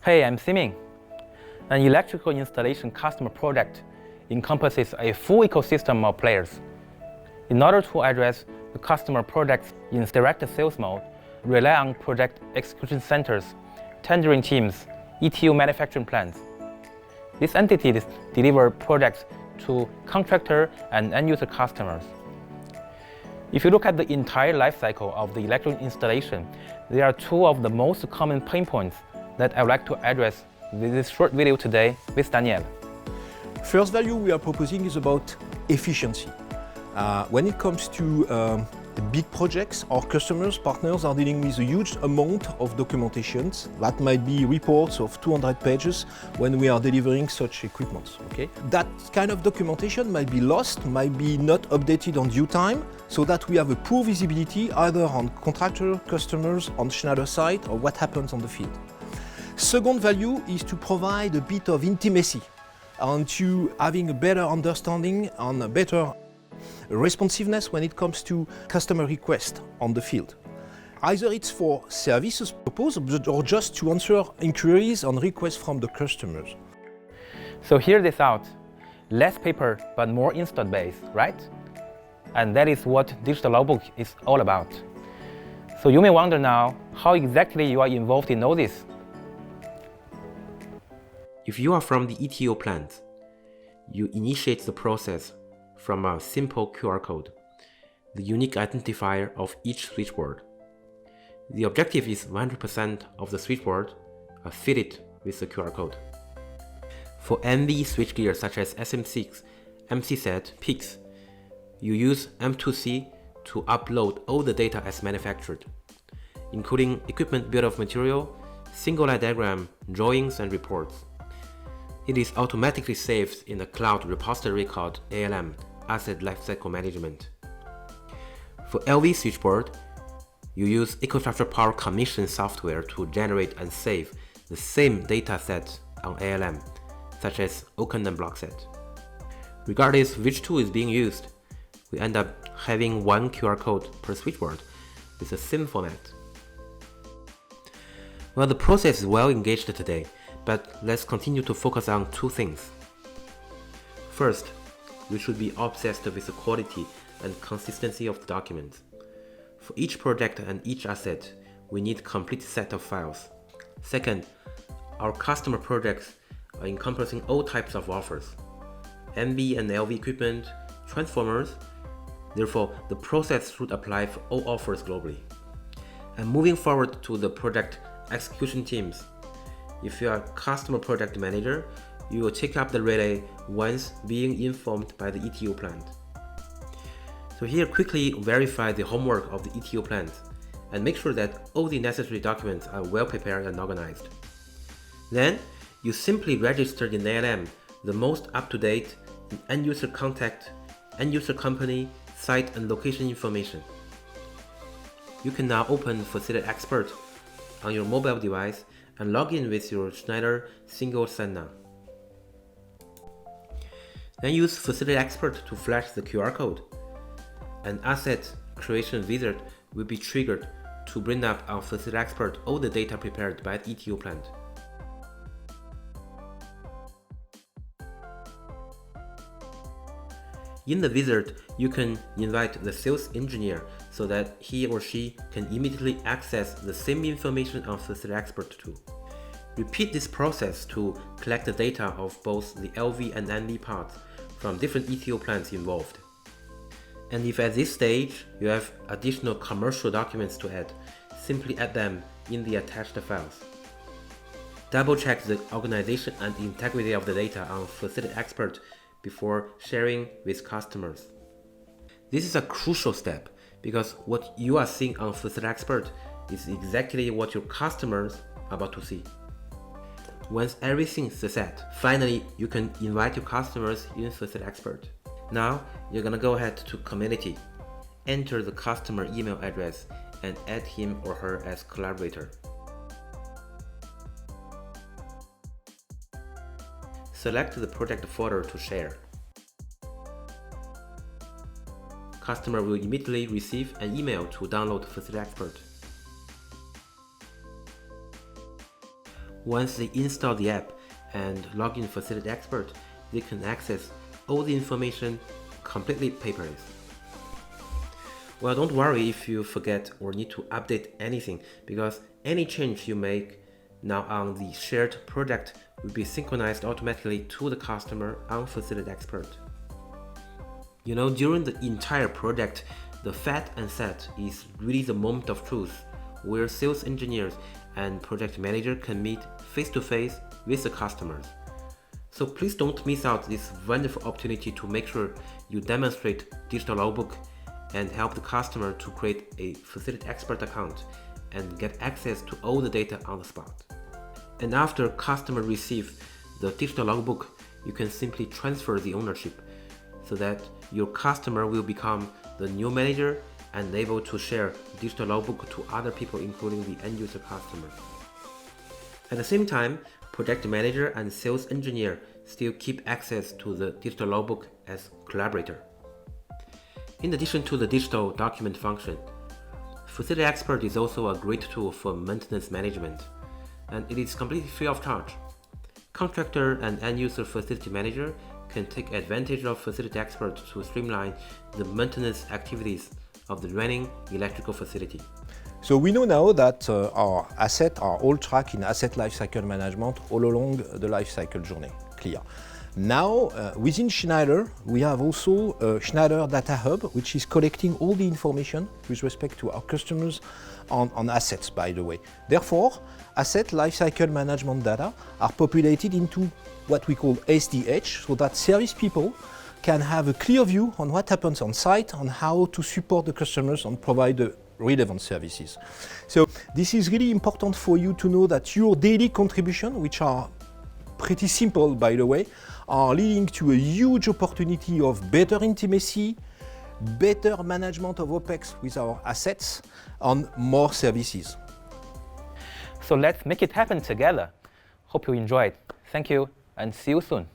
Hey, I'm Siming. An electrical installation customer project encompasses a full ecosystem of players. In order to address the customer projects in direct sales mode, rely on project execution centers, tendering teams, ETO manufacturing plants. These entities deliver projects to contractor and end-user customers. If you look at the entire life cycle of the electrical installation, there are two of the most common pain points that I would like to address with this short video today with Daniel. First value we are proposing is about efficiency. When it comes to the big projects, our customers, partners are dealing with a huge amount of documentations. That might be reports of 200 pages when we are delivering such equipment. Okay? That kind of documentation might be lost, might be not updated on due time, so that we have a poor visibility either on contractor, customers, on Schneider side, or what happens on the field. Second value is to provide a bit of intimacy and to having a better understanding and a better responsiveness when it comes to customer requests on the field. Either it's for services purpose or just to answer inquiries and requests from the customers. So hear this out. Less paper, but more installed base, right? And that is what Digital Logbook is all about. So you may wonder now, how exactly you are involved in all this? If you are from the ETO plant, you initiate the process from a simple QR code, the unique identifier of each switchboard. The objective is 100% of the switchboard are fitted with the QR code. For NV switchgear such as SM6, MCZ, PIX, you use M2C to upload all the data as manufactured, including equipment bill of material, single line diagram, drawings, and reports. It is automatically saved in a cloud repository called ALM, Asset Lifecycle Management. For LV switchboard, you use EcoStruxure Power Commission software to generate and save the same data set on ALM, such as Oken and Blockset. Regardless which tool is being used, we end up having one QR code per switchboard with the same format. Well, the process is well engaged today, but let's continue to focus on two things. First, we should be obsessed with the quality and consistency of the documents. For each project and each asset, we need a complete set of files. Second, our customer projects are encompassing all types of offers, MV and LV equipment, transformers. Therefore, the process should apply for all offers globally. And moving forward to the project execution teams, if you are a customer project manager, you will take up the relay once being informed by the ETO plant. So here, quickly verify the homework of the ETO plant and make sure that all the necessary documents are well prepared and organized. Then, you simply register in ALM the most up-to-date end-user contact, end-user company, site, and location information. You can now open Facility Expert on your mobile device and log in with your Schneider single sign-on. Then use Facility Expert to flash the QR code. An asset creation wizard will be triggered to bring up on Facility Expert all the data prepared by the ETO plant. In the wizard, you can invite the sales engineer so that he or she can immediately access the same information on Facility Expert too. Repeat this process to collect the data of both the LV and NV parts from different ETO plants involved. And if at this stage you have additional commercial documents to add, simply add them in the attached files. Double check the organization and integrity of the data on Facility Expert before sharing with customers. This is a crucial step because what you are seeing on Facility Expert is exactly what your customers are about to see. Once everything is set, finally you can invite your customers in Facility Expert. Now you're gonna go ahead to Community, enter the customer email address and add him or her as collaborator. Select the project folder to share. Customer will immediately receive an email to download Facility Expert. Once they install the app and log in Facility Expert, they can access all the information completely paperless. Well, don't worry if you forget or need to update anything, because any change you make now on the shared product will be synchronized automatically to the customer on Facility Expert. You know, during the entire project, the FAT and SAT is really the moment of truth, where sales engineers and project manager can meet face-to-face with the customers. So please don't miss out this wonderful opportunity to make sure you demonstrate Digital Logbook and help the customer to create a Facility Expert account and get access to all the data on the spot. And after customer receives the Digital Logbook, you can simply transfer the ownership so that your customer will become the new manager and able to share Digital Logbook to other people, including the end user customer. At the same time, project manager and sales engineer still keep access to the Digital Logbook as collaborator. In addition to the digital document function, Facility Expert is also a great tool for maintenance management, and it is completely free of charge. Contractor and end-user facility manager can take advantage of Facility Expert to streamline the maintenance activities of the running electrical facility. So we know now that our assets are all tracked in asset lifecycle management all along the lifecycle journey. Clear. Now, within Schneider, we have also a Schneider Data Hub, which is collecting all the information with respect to our customers on assets, by the way. Therefore, asset lifecycle management data are populated into what we call SDH, so that service people can have a clear view on what happens on site, on how to support the customers and provide the relevant services. So this is really important for you to know that your daily contribution, which are pretty simple, by the way, are leading to a huge opportunity of better intimacy, better management of OPEX with our assets, and more services. So let's make it happen together. Hope you enjoyed. Thank you, and see you soon.